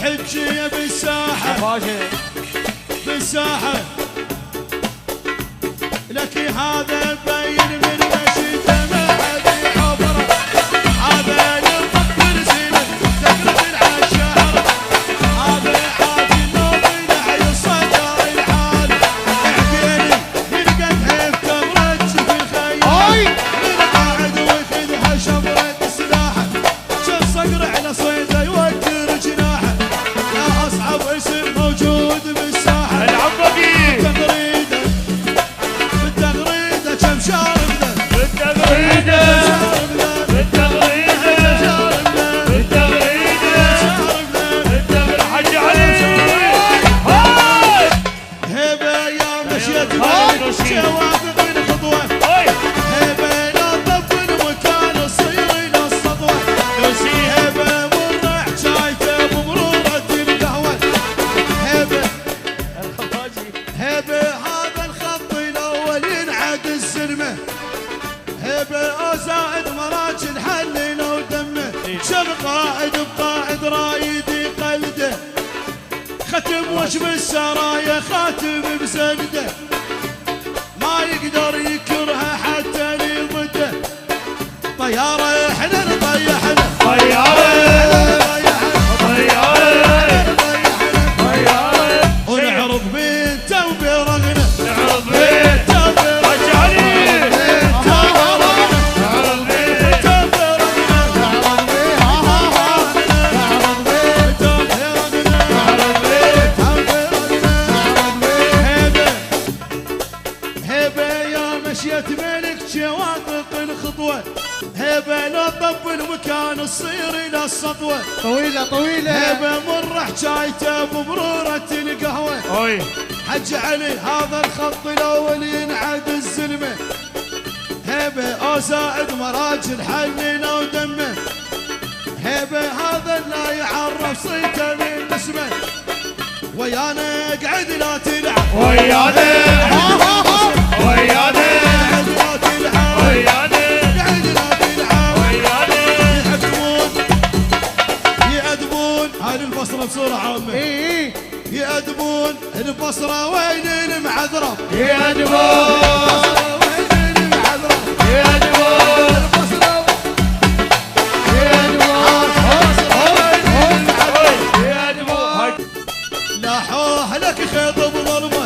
الحجية بالساحة بالساحة لك هذا بين من مشيته ما حد يعبره هذا يفكر زينه تقرب العشاعر هذا عادي النوبي داعي الصدر الحال عبيني من قد حفته مرج في الخيال من قاعد ويخذها شمرة سلاحه شل صقر على صيده يوتر جناحه يا اصعب اسم موجود بالساحه العبقي بالتغريده كم شارب ختم وش بالسرايا خاتم بسنده ما يقدر يكرها حتى لضده طيارة احنا نطيحنا ونعرض بيته وبرغنا نعرض بيته هيبة لو طبل مكان تصير الى السطوة طويلة طويلة هيبة مر حجايته بمرورة القهوة حج علي هذا الخط الاول ينعد الزلمة هيبة او زائد مراجل حلنا ودمه هيبة هذا لا يعرف صيته من اسمه ويانا اقعد لا تلعب ويانا البصرة بصورة عامة يأدبون البصرة وين المعذرة يأدبون وين المعذرة يأدبون البصرة يأدبون لاحوه لك خيط بظلمه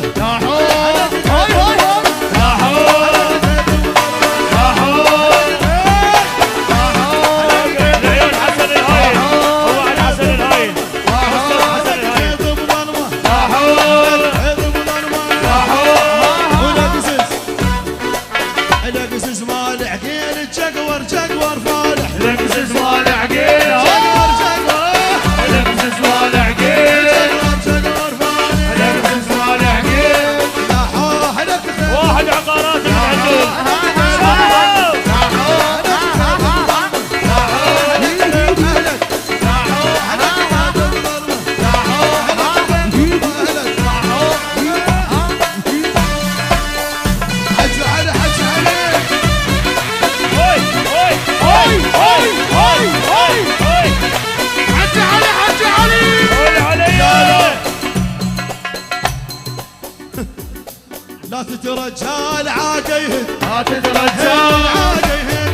لا تترجال عاقيهن لا تترجال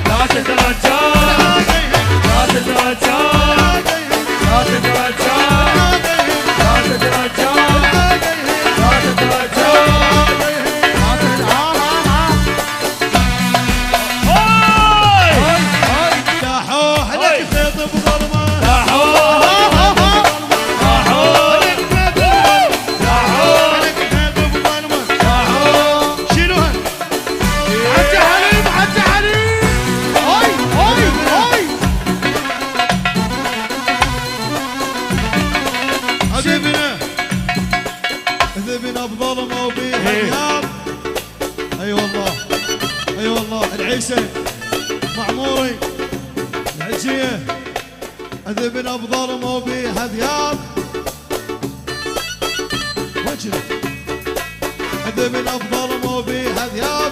لا تترجال لا تترجال لا تترجال لا تترجال لا تترجال لاحوه لك خيط بظلمه ذبنا بظلمه وبيها ذياب اي والله اي والله العيسى معموري العجيه ذبنا بظلمه وبيها ذياب وجه ذبنا بظلمه وبيها ذياب